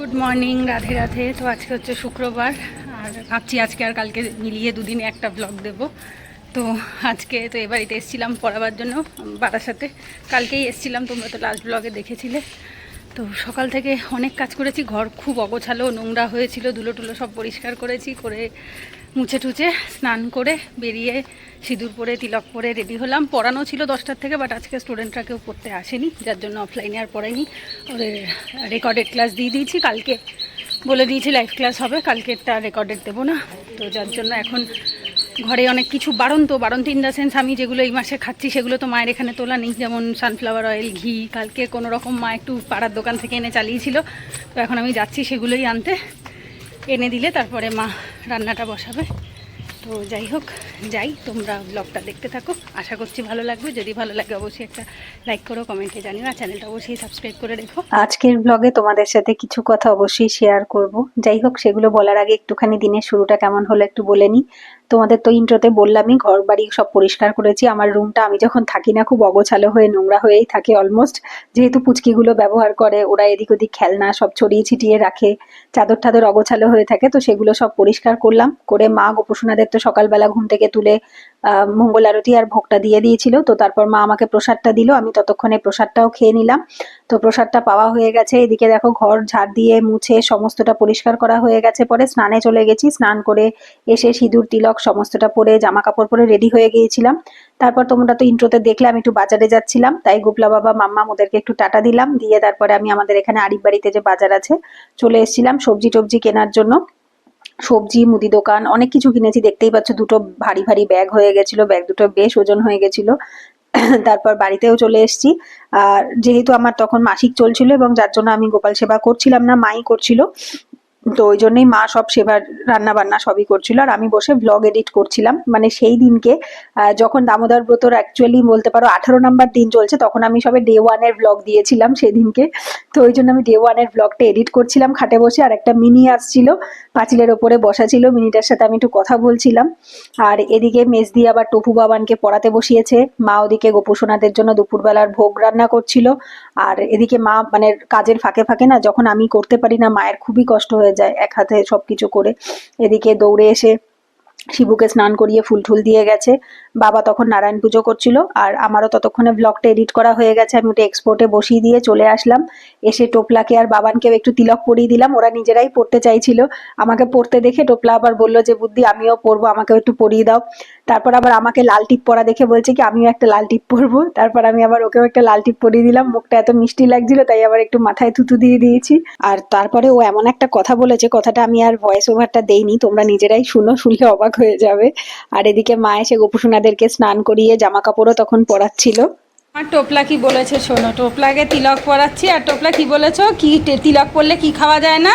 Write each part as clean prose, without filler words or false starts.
Good morning, Radhe Radhe. তো আজকে হচ্ছে শুক্রবার, আর ভাবছি আজকে আর কালকে মিলিয়ে দুদিনে একটা ব্লগ দেব। তো আজকে তো এ বাড়িতে এসেছিলাম পড়াবার জন্য বারাসাতে। কালকেই এসেছিলাম, তোমরা তো লাস্ট ব্লগে দেখেছিলে। তো সকাল থেকে অনেক কাজ করেছি, ঘর খুব অগোছালো নোংরা হয়েছিল, ধুলো টুলো সব পরিষ্কার করেছি, করে মুছে টুছে স্নান করে বেরিয়ে সিঁদুর পরে তিলক পরে রেডি হলাম। পড়ানো ছিল 10টার থেকে, বাট আজকে স্টুডেন্টরা কেউ পড়তে আসেনি, যার জন্য অফলাইনে আর পড়াইনি। ওদের রেকর্ডেড ক্লাস দিয়ে দিয়েছি, কালকে বলে দিয়েছি লাইভ ক্লাস হবে, কালকেরটা রেকর্ডেড দেবো না। তো যার জন্য এখন ঘরে অনেক কিছু বারণ ইন দ্য সেন্স, আমি যেগুলো এই মাসে খাচ্ছি সেগুলো তো মায়ের এখানে তোলা নেই, যেমন সানফ্লাওয়ার অয়েল, ঘি। কালকে কোনো রকম মা একটু পাড়ার দোকান থেকে এনে চালিয়েছিল, তো এখন আমি যাচ্ছি সেগুলোই আনতে। এনে দিলে তারপরে মা রান্নাটা বসাবে। তো যাই হোক, তোমরা ব্লগটা দেখতে থাকো, আশা করছি ভালো লাগবে। যদি ভালো লাগে অবশ্যই একটা লাইক করো, কমেন্টে জানিও, আর চ্যানেলটা অবশ্যই সাবস্ক্রাইব করে রেখো। আজকের ব্লগে তোমাদের সাথে কিছু কথা অবশ্যই শেয়ার করব। যাই হোক, সেগুলো বলার আগে একটুখানি দিনের শুরুটা কেমন হলো একটু বলে নিই। তোমাদের তো ইন্ট্রোতে বললামই, ঘর বাড়ি সব পরিষ্কার করেছি। আমার রুমটা আমি যখন থাকি না খুব অগোছালো হয়ে নোংরা হয়েই থাকে অলমোস্ট, যেহেতু পুচকিগুলো ব্যবহার করে, ওরা এদিক ওদিক খেলনা সব ছড়িয়ে ছিটিয়ে রাখে, চাদর টাদর অগোছালো হয়ে থাকে। তো সেগুলো সব পরিষ্কার করলাম, করে মা গোপসোনাদের তো সকালবেলা ঘুম থেকে তুলে মঙ্গল আরতি আর ভোগটা দিয়ে দিয়েছিল। তো তারপর মা আমাকে প্রসাদটা দিল, আমি ততক্ষণে প্রসাদটাও খেয়ে নিলাম। তো প্রসাদটা পাওয়া হয়ে গেছে। এদিকে দেখো, ঘর ঝাড় দিয়ে মুছে সমস্তটা পরিষ্কার করা হয়ে গেছে। পরে স্নানে চলে গেছি, স্নান করে এসে সিঁদুর তিলক সমস্তটা পরে জামা কাপড় পরে রেডি হয়ে গিয়েছিলাম। তারপর তোমরা তো ইন্ট্রোতে দেখলে আমি একটু বাজারে যাচ্ছিলাম, তাই গোপলা বাবা মাম্মা ওদেরকে একটু টাটা দিলাম, দিয়ে তারপরে আমি আমাদের এখানে আরিফ বাড়িতে যে বাজার আছে চলে এসেছিলাম সবজি টবজি কেনার জন্য। সবজি, মুদি দোকান, অনেক কিছু কিনেছি, দেখতেই পাচ্ছ। দুটো ভারী ভারী ব্যাগ হয়ে গেছিল, ব্যাগ দুটো বেশ ওজন হয়ে গেছিল। তারপর বাড়িতেও চলে এসেছি। আর যেহেতু আমার তখন মাসিক চলছিল এবং যার জন্য আমি গোপাল সেবা করছিলাম না, মাই করছিল। তো ওই জন্যই মা সব সেবার রান্না বান্না সবই করছিল, আর আমি বসে ব্লগ এডিট করছিলাম। মানে সেই দিনকে যখন দামোদর ব্রতর অ্যাকচুয়ালি বলতে পারো 18 নম্বর দিন চলছে, তখন আমি সবে ডে 1-এর ব্লগ দিয়েছিলাম সেদিনকে। তো ওই জন্য আমি ডে 1-এর ব্লগটা এডিট করছিলাম খাটে বসে। আর একটা মিনি আসছিল, পাঁচিলের ওপরে বসা ছিল, মিনিটার সাথে আমি একটু কথা বলছিলাম। আর এদিকে মেজদি আবার টপু বাবানকে পড়াতে বসিয়েছে, মা ওদিকে গোপুসোনাদের জন্য দুপুরবেলার ভোগ রান্না করছিল। আর এদিকে মা মানে কাজের ফাঁকে ফাঁকে না, যখন আমি করতে পারি না মায়ের খুবই কষ্ট হয়ে যায় এক হাতে সবকিছু করে। এদিকে দৌড়ে এসে শিবুকে স্নান করিয়ে ফুল টুল দিয়ে গেছে। বাবা তখন নারায়ণ পুজো করছিল, আর আমারও ততক্ষণে ব্লগটা এডিট করা হয়ে গেছে। আমি ওটা এক্সপোর্টে বসিয়ে দিয়ে চলে আসলাম। এসে টোপলাকে আর বাবানকেও একটু তিলক পরিয়ে দিলাম, ওরা নিজেরাই পড়তে চাইছিল। আমাকে পড়তে দেখে টোপলা আবার বললো যে বুদ্ধি আমিও পরবো, আমাকেও একটু পরিয়ে দাও। তারপর আবার আমাকে লাল টিপ পরা দেখে বলছে কি আমিও একটা লাল টিপ পরবো। তারপর আমি আবার ওকেও একটা লাল টিপ পরিয়ে দিলাম, মুখটা এত মিষ্টি লাগছিল তাই আবার একটু মাথায় থুতু দিয়ে দিয়েছি। আর তারপরে ও এমন একটা কথা বলেছে, কথাটা আমি আর ভয়েস ওভারটা দেইনি, তোমরা নিজেরাই শুনো, শুনলে অবাক হয়ে যাবে। আর এদিকে মা এসে গোপুসোনাদেরকে স্নান করিয়ে জামা কাপড়ও তখন পরাচ্ছিল। আর টোপলা কি বলেছে শোনো, টোপলাকে তিলক পরাচ্ছি। আর টোপলা কি বলেছো, কি তিলক পরলে কি খাওয়া যায় না?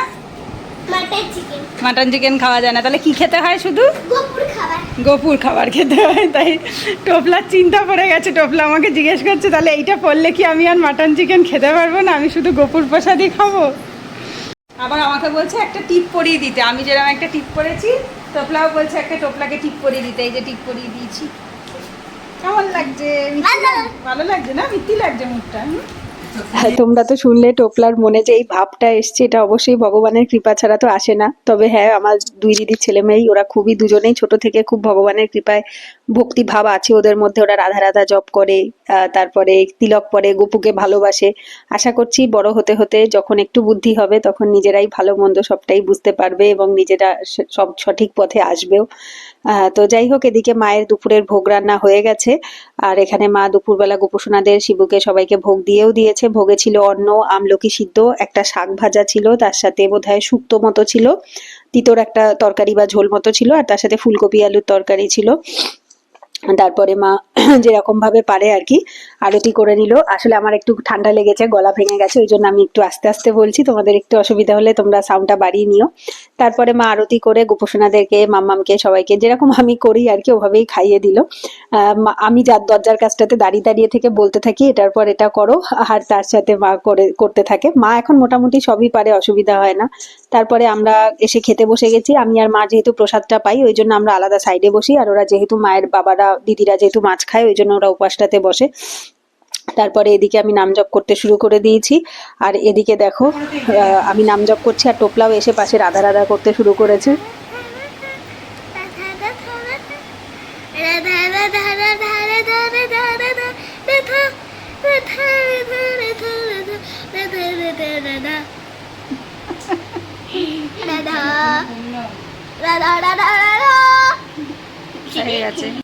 মাটন চিকেন খাওয়া যায় না, তাহলে কি খেতে হয়? শুধু গোপুর খাবার খেতে হয়। তাই টোপলার চিন্তা পড়ে গেছে, টোপলা আমাকে জিজ্ঞেস করছে তাহলে এইটা পড়লে কি আমি আর মাটন চিকেন খেতে পারবো না, আমি শুধু গোপুর প্রসাদই খাবো। আবার আমাকে বলছে একটা টিপ পরিয়ে দিতে, আমি যেরকম একটা টিপ পরেছি টোপলাও বলছে একটা টোপলাকে টিপ পরিয়ে দিতে। এই যে টিপ পরিয়ে দিয়েছি, কেমন লাগছে? ভালো লাগছে না? মিথ্যি লাগছে মুখটা। তোমরা তো শুনলে টোপলার মনে যে এই ভাবটা এসছে, এটা অবশ্যই ভগবানের কৃপা ছাড়া তো আসে না। তবে হ্যাঁ, আমার দুই দিদির ছেলে মেয়েই, ওরা খুবই দুজনেই ছোট থেকে খুব ভগবানের কৃপায় ভক্তি ভাব আছে ওদের মধ্যে। ওরা রাধা রাধা জপ করে, তারপরে তিলক পরে, গোপুকে ভালোবাসে। আশা করছি বড় হতে হতে যখন একটু বুদ্ধি হবে তখন নিজেরাই ভালো মন্দ সবটাই বুঝতে পারবে এবং নিজেরা সব সঠিক পথে আসবেও। তো যাই হোক, এদিকে মায়ের দুপুরের ভোগ রান্না হয়ে গেছে। আর এখানে মা দুপুরবেলা গোপুসোনাদের শিবুকে সবাইকে ভোগ দিয়েও দিয়েছে। ভোগে ছিল অন্ন, আমলকি সিদ্ধ, একটা শাক ভাজা ছিল, তার সাথে বোধহয় শুক্তো মতো ছিল, তিতোর একটা তরকারি বা ঝোল মতো ছিল, আর তার সাথে ফুলকপি আলুর তরকারি ছিল। তারপরে মা যেরকম ভাবে পারে আর কি আরতি করে নিল। আসলে আমার একটু ঠান্ডা লেগেছে, গলা ভেঙে গেছে, ওই জন্য আমি একটু আস্তে আস্তে বলছি, তোমাদের একটু অসুবিধা হলে তোমরা সাউন্ডটা বাড়িয়ে নিও। তারপরে মা আরতি করে গোপুসোনাদেরকে, মাম্মামকে, সবাইকে যেরকম আমি করি আর কি ওভাবেই খাইয়ে দিল। আমি যার দরজার কাছটাতে দাঁড়িয়ে দাঁড়িয়ে থেকে বলতে থাকি এটার পর এটা করো, আর তার সাথে মা করতে থাকে। মা এখন মোটামুটি সবই পারে, অসুবিধা হয় না। তারপরে আমরা এসে খেতে বসে গেছি। আমি আর মা যেহেতু প্রসাদটা পাই ওই জন্য আমরা আলাদা সাইডে বসি, আর ওরা যেহেতু মায়ের বাবারা দিদিরা যেহেতু মাছ খায় ওই জন্য ওরা উপাসটাতে বসে। তারপরে এদিকে আমি নাম জপ করতে শুরু করে দিয়েছি। আর এদিকে দেখো আমি নাম জপ করছি আর টোপলাও এসে পাশে রাধা রাধা করতে শুরু করেছে।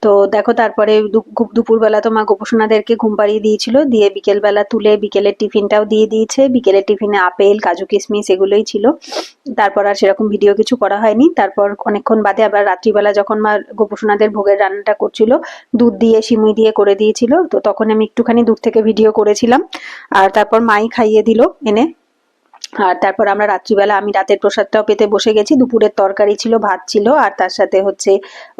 তো দেখো তারপরে দুপুরবেলা তো মা গোপসোনাদেরকে ঘুম পাড়িয়ে দিয়েছিল, দিয়ে বিকেলবেলা তুলে বিকেলের টিফিনটাও দিয়ে দিয়েছে। বিকেলের টিফিনে আপেল, কাজু কিশমিশ এগুলোই ছিল। তারপর আর সেরকম ভিডিও কিছু করা হয়নি। তারপর অনেকক্ষণ বাদে আবার রাত্রিবেলা যখন মা গোপসোনাদের ভোগের রান্নাটা করছিল, দুধ দিয়ে সিমুই দিয়ে করে দিয়েছিল, তো তখন আমি একটুখানি দূর থেকে ভিডিও করেছিলাম। আর তারপর মাই খাইয়ে দিল এনে। আর তারপর আমরা রাত্রিবেলা আমি রাতের প্রসাদটাও পেতে বসে গেছি। দুপুরের তরকারি ছিল, ভাত ছিল, আর তার সাথে হচ্ছে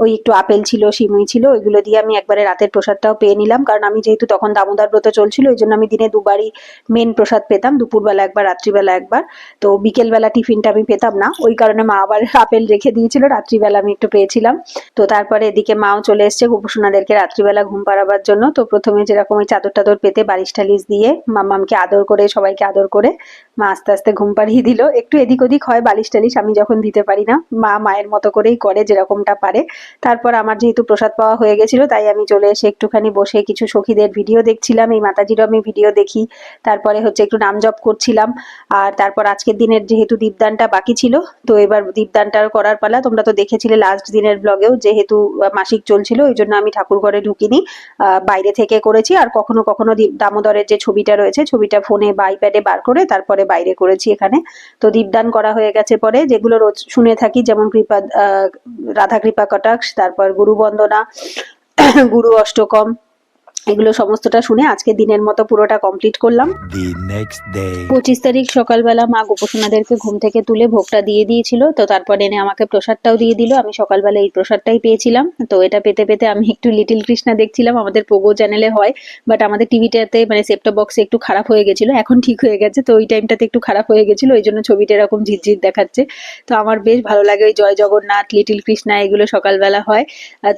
ওই একটু আপেল ছিল, সিমুই ছিল, ওইগুলো দিয়ে আমি একবারে রাতের প্রসাদটাও পেয়ে নিলাম। কারণ আমি যেহেতু তখন দামোদর ব্রত চলছিল, ওই জন্য আমি দিনে দুবারই মেন প্রসাদ পেতাম, দুপুরবেলা একবার, রাত্রিবেলা একবার। তো বিকেলবেলা টিফিনটা আমি পেতাম না, ওই কারণে মা আবার আপেল রেখে দিয়েছিল, রাত্রিবেলা আমি একটু পেয়েছিলাম। তো তারপরে এদিকে মাও চলে এসছে গোপসোনাদেরকে রাত্রিবেলা ঘুম পাড়াবার জন্য। তো প্রথমে যেরকম ওই চাদর টাদর পেতে বালিশ টালিশ দিয়ে মাম্মামকে আদর করে, সবাইকে আদর করে মা আস্তে আস্তে ঘুম পাড়িয়ে দিল। একটু এদিক ওদিক হয় বালিশ টালিশ, আমি যখন দিতে পারি না, মা মায়ের মতো করেই করে যেরকমটা পারে। তারপর আমার যেহেতু প্রসাদ পাওয়া হয়ে গেছিল, তাই আমি চলে এসে একটুখানি বসে কিছু সখীদের ভিডিও দেখছিলাম। এই মাতাজিরও আমি ভিডিও দেখি। তারপরে হচ্ছে একটু নাম জপ করছিলাম। আর তারপর আজকের দিনের যেহেতু দীপদানটা বাকি ছিল, তো এবার দীপদানটা করার পালা। তোমরা তো দেখেছিলে লাস্ট দিনের ব্লগেও, যেহেতু মাসিক চলছিল ওই জন্য আমি ঠাকুর ঘরে ঢুকিনি, বাইরে থেকে করেছি। আর কখনো কখনো দামোদরের যে ছবিটা রয়েছে, ছবিটা ফোনে বা আইপ্যাডে বার করে তারপরে বাইরে করেছি এখানে। তো দীপদান করা হয়ে গেছে পরে, যেগুলো রোজ শুনে থাকি, যেমন রাধা কৃপা কটাক্ষ, তারপর গুরু বন্দনা, গুরু অষ্টকম, এগুলো সমস্তটা শুনে আজকে দিনের মতো পুরোটা কমপ্লিট করলাম। 25 তারিখ সকালবেলা মা গোপসোনাদেরকে ঘুম থেকে তুলে ভোগটা দিয়ে দিয়েছিল, তো তারপর এনে আমাকে প্রসাদটাও দিয়ে দিল। আমি সকালবেলা এই প্রসাদটাই পেয়েছিলাম। তো এটা পেতে পেতে আমি একটু লিটিল কৃষ্ণা দেখছিলাম, আমাদের পোগো চ্যানেলে হয়, বাট আমাদের টিভিটাতে মানে সেটটপ বক্সে একটু খারাপ হয়ে গেছিল, এখন ঠিক হয়ে গেছে। তো ওই টাইমটাতে একটু খারাপ হয়ে গেছিল, ওই জন্য ছবিটা এরকম ঝিরঝির দেখাচ্ছে। তো আমার বেশ ভালো লাগে ওই জয় জগন্নাথ, লিটিল কৃষ্ণা এগুলো সকালবেলা হয়,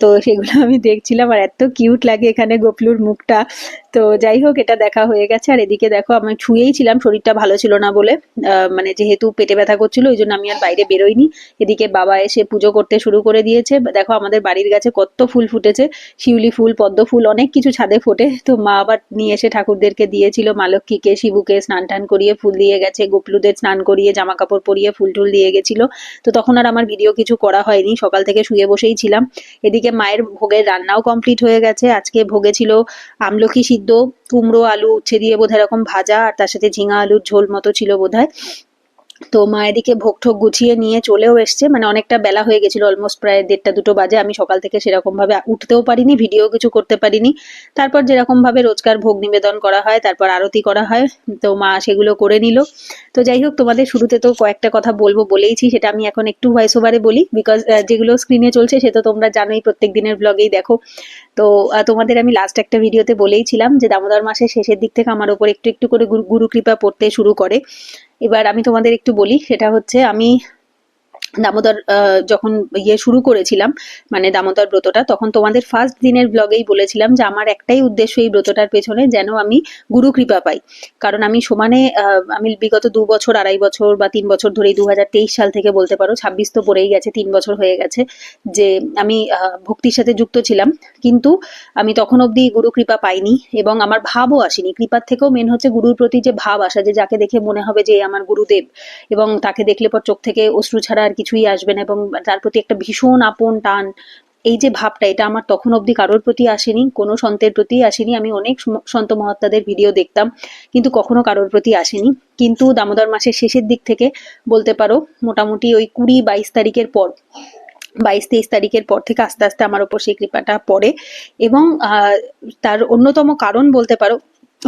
তো সেগুলো আমি দেখছিলাম। আর এত কিউট লাগে এখানে গোপলুর মুখটা। তো যাই হোক, এটা দেখা হয়ে গেছে। আর এদিকে দেখো আমি ছুঁয়েই ছিলাম, শরীরটা ভালো ছিল না বলে, মানে যেহেতু পেটে ব্যথা করছিল ওই জন্য আমি আর বাইরে বেরোইনি। এদিকে বাবা এসে পুজো করতে শুরু করে দিয়েছে। দেখো আমাদের বাড়ির গাছে কত ফুল ফুটেছে, শিউলি ফুল, পদ্ম ফুল, অনেক কিছু ছাদে ফোটে। তো মা আবার নিয়ে এসে ঠাকুরদেরকে দিয়েছিল, মা লক্ষ্মীকে, শিবুকে স্নান টান করিয়ে ফুল দিয়ে গেছে, গোপলুদের স্নান করিয়ে জামা কাপড় পরিয়ে ফুল টুল দিয়ে গেছিল। তো তখন আর আমার ভিডিও কিছু করা হয়নি, সকাল থেকে শুয়ে বসেই ছিলাম। এদিকে মায়ের ভোগের রান্নাও কমপ্লিট হয়ে গেছে। আজকে ভোগে ছিল আমলকি সিদ্ধ, কুমড়ো আলু উচ্ছে দিয়ে বোধহয় এরকম ভাজা, আর তার সাথে ঝিঙা আলুর ঝোল মতো ছিল বোধহয়। তো মা এদিকে ভোগ ঠোক গুছিয়ে নিয়ে চলেও এসছে, মানে অনেকটা বেলা হয়ে গেছিল, অলমোস্ট প্রায় 1:30-2 বাজে। আমি সকাল থেকে সেরকম ভাবে উঠতেও পারিনি, ভিডিও কিছু করতে পারিনি। তারপর যেরকম ভাবে রোজকার ভোগ নিবেদন করা হয়, তারপর আরতি করা হয়, তো মা সেগুলো করে নিল। তো যাই হোক, তোমাদের শুরুতে তো কয়েকটা কথা বলবো বলেইছি, সেটা আমি এখন একটু ভয়েস ওভারে বলি, বিকজ যেগুলো স্ক্রিনে চলছে সে তো তোমরা জানোই, প্রত্যেক দিনের ব্লগেই দেখো। তো তোমাদের আমি লাস্ট একটা ভিডিওতে বলেইছিলাম যে দামোদর মাসের শেষের দিক থেকে আমার ওপর একটু একটু করে গুরু কৃপা পড়তে শুরু করে। এবার আমি তোমাদের একটু বলি, সেটা হচ্ছে আমি দামোদর যখন শুরু করেছিলাম, মানে দামোদর ব্রতটা, তখন তোমাদের ফার্স্ট দিনের ব্লগেই বলেছিলাম যে আমার একটাই উদ্দেশ্য এই ব্রতটার পেছনে, যেন আমি গুরু কৃপা পাই। কারণ আমি সমানে আমি বিগত 2 বছর, 2.5 বছর বা 3 বছর ধরেই, 2023 সাল থেকে বলতে পারো, 26 তো পড়েই গেছে, 3 বছর হয়ে গেছে যে আমি ভক্তির সাথে যুক্ত ছিলাম, কিন্তু আমি তখন অবধি গুরু কৃপা পাইনি, এবং আমার ভাবও আসেনি। কৃপার থেকেও মেন হচ্ছে গুরুর প্রতি যে ভাব আসা, যে যাকে দেখে মনে হবে যে আমার গুরুদেব, এবং তাকে দেখলে পর চোখ থেকে অশ্রু ছাড়া আর কিছুই আসবে না, এবং তার প্রতি একটা ভীষণ আপন টান, এই যে ভাবটা, এটা আমার তখন অবধি কারোর প্রতি আসেনি, কোনো সন্তের প্রতি আসেনি। আমি অনেক সন্ত মহাত্মাদের ভিডিও দেখতাম, কিন্তু কখনো কারোর প্রতি আসেনি। কিন্তু দামোদর মাসের শেষের দিক থেকে বলতে পারো, মোটামুটি ওই 20-22 তারিখের পর, 22-23 তারিখের পর থেকে আস্তে আস্তে আমার ওপর সেই কৃপাটা পড়ে। এবং তার অন্যতম কারণ বলতে পারো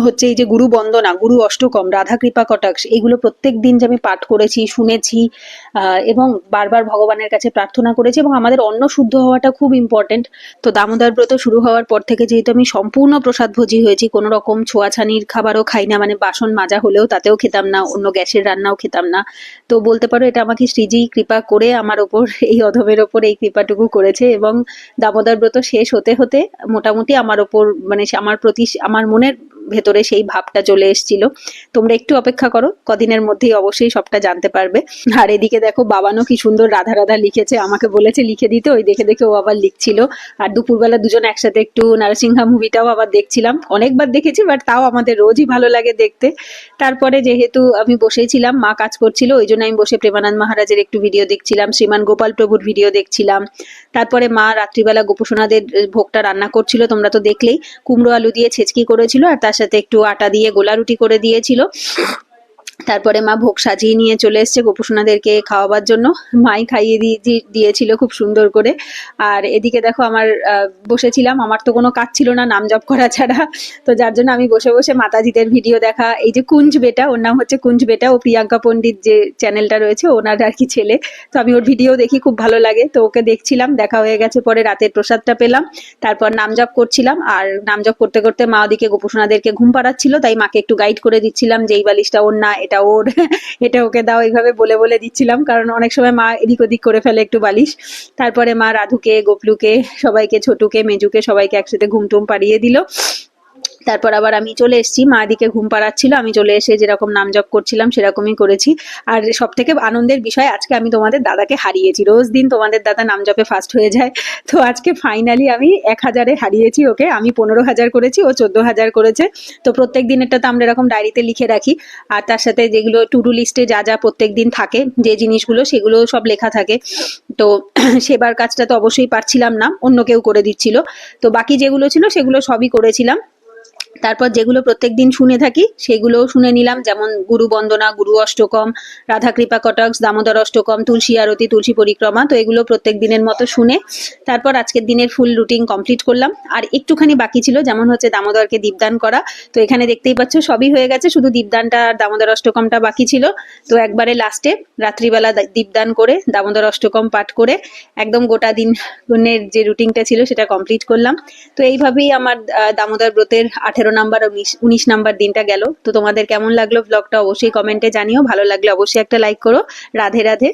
হচ্ছে এই যে গুরু বন্দনা, গুরু অষ্টকম, রাধা কৃপা কটাক্ষ, এগুলো প্রত্যেক দিন যে আমি পাঠ করেছি, শুনেছি, এবং বারবার ভগবানের কাছে প্রার্থনা করেছি। এবং আমাদের অন্ন শুদ্ধ হওয়াটা খুব ইম্পর্টেন্ট। তো দামোদর ব্রত শুরু হওয়ার পর থেকে যেহেতু আমি সম্পূর্ণ প্রসাদভোজী হয়েছি, কোনো রকম ছোঁয়াছানির খাবারও খাই না, মানে বাসন মাজা হলেও তাতেও খেতাম না, অন্য গ্যাসের রান্নাও খেতাম না। তো বলতে পারো এটা আমাকে শ্রীজি কৃপা করে আমার ওপর, এই অধমের ওপর এই কৃপাটুকু করেছে। এবং দামোদর ব্রত শেষ হতে হতে মোটামুটি আমার ওপর, মানে আমার প্রতি, আমার মনের ভেতরে সেই ভাবটা চলে এসেছিল। তোমরা একটু অপেক্ষা করো, কদিনের মধ্যেই অবশ্যই সবটা জানতে পারবে। আর এদিকে দেখো বাবানও কি সুন্দর রাধা রাধা লিখেছে, আমাকে বলেছে লিখে দিতে, ওই দেখে দেখে ও আবার লিখছিল। আর দুপুরবেলা দুজন একসাথে একটু নারসিংহা মুভিটাও আবার দেখছিলাম, অনেকবার দেখেছি বাট তাও আমাদের রোজই ভালো লাগে দেখতে। তারপরে যেহেতু আমি বসেছিলাম, মা কাজ করছিল, ওই জন্য আমি বসে প্রেমানন্দ মহারাজের একটু ভিডিও দেখছিলাম, শ্রীমান গোপাল প্রভুর ভিডিও দেখছিলাম। তারপরে মা রাত্রিবেলা গোপসোনাদের ভোগটা রান্না করছিল, তোমরা তো দেখলেই, কুমড়ো আলু দিয়ে ছেচকি করেছিল আর তার সাথে একটু আটা দিয়ে গোলা রুটি করে দিয়েছিল। তারপরে মা ভোগ সাজিয়ে নিয়ে চলে এসছে গোপসোনাদেরকে খাওয়াবার জন্য, মাই খাইয়ে দিয়েছিল খুব সুন্দর করে। আর এদিকে দেখো আমার বসেছিলাম, আমার তো কোনো কাজ ছিল না নাম জপ করা ছাড়া, তো যার জন্য আমি বসে বসে মাতাজিদের ভিডিও দেখা। এই যে কুঞ্জ বেটা, ওর নাম হচ্ছে কুঞ্জ বেটা, ও প্রিয়াঙ্কা পণ্ডিত যে চ্যানেলটা রয়েছে ওনার আর কি ছেলে, তো আমি ওর ভিডিও দেখি, খুব ভালো লাগে, তো ওকে দেখছিলাম। দেখা হয়ে গেছে, পরে রাতের প্রসাদটা পেলাম, তারপর নাম জপ করছিলাম। আর নাম জপ করতে করতে মা ওদিকে গোপসোনাদেরকে ঘুম পাড়াচ্ছিল, তাই মাকে একটু গাইড করে দিচ্ছিলাম যে এই বালিশটা ওর না, এটা ওর, এটা ওকে দাও, এইভাবে বলে বলে দিচ্ছিলাম, কারণ অনেক সময় মা এদিক ওদিক করে ফেলে একটু বালিশ। তারপরে মা রাধুকে, গোপলুকে, সবাইকে, ছোটুকে, মেজুকে সবাইকে একসাথে ঘুম টুম পাড়িয়ে দিল। তারপর আবার আমি চলে এসেছি, মা দিকে ঘুম পাড়াচ্ছিল, আমি চলে এসে যেরকম নাম জপ করছিলাম সেরকমই করেছি। আর সব থেকে আনন্দের বিষয়, আজকে আমি তোমাদের দাদাকে হারিয়েছি। রোজ দিন তোমাদের দাদা নাম জপে ফার্স্ট হয়ে যায়, তো আজকে ফাইনালি আমি 1000-এ হারিয়েছি ওকে। আমি 15,000 করেছি, ও 14,000 করেছে। তো প্রত্যেক দিনেরটা তো আমরা এরকম ডায়েরিতে লিখে রাখি, আর তার সাথে যেগুলো টু ডু লিস্টে যা যা প্রত্যেক দিন থাকে যে জিনিসগুলো, সেগুলো সব লেখা থাকে। তো সেবার কাজটা তো অবশ্যই পারছিলাম না, অন্য কেউ করে দিচ্ছিল, তো বাকি যেগুলো ছিল সেগুলো সবই করেছিলাম। তারপর যেগুলো প্রত্যেকদিন শুনে থাকি সেগুলোও শুনে নিলাম, যেমন গুরু বন্দনা, গুরু অষ্টকম, রাধা কৃপা কটাক্ষ, দামোদর অষ্টকম, তুলসী আরতি, তুলসী পরিক্রমা, তো এগুলো প্রত্যেক দিনের মতো শুনে তারপর আজকের দিনের ফুল রুটিন কমপ্লিট করলাম। আর একটুখানি বাকি ছিল, যেমন হচ্ছে দামোদরকে দীপদান করা, তো এখানে দেখতেই পাচ্ছ সবই হয়ে গেছে, শুধু দীপদানটা আর দামোদর অষ্টকমটা বাকি ছিল। তো একবারে লাস্টে রাত্রিবেলা দীপদান করে দামোদর অষ্টকম পাঠ করে একদম গোটা দিনের যে রুটিনটা ছিল সেটা কমপ্লিট করলাম। তো এইভাবেই আমার দামোদর ব্রতের 18 নাম্বার আর 19 নাম্বার দিনটা গেল। তো তোমাদের কেমন লাগলো ব্লগটা অবশ্যই কমেন্টে জানিও, ভালো লাগলে অবশ্যই একটা লাইক করো। রাধে রাধে।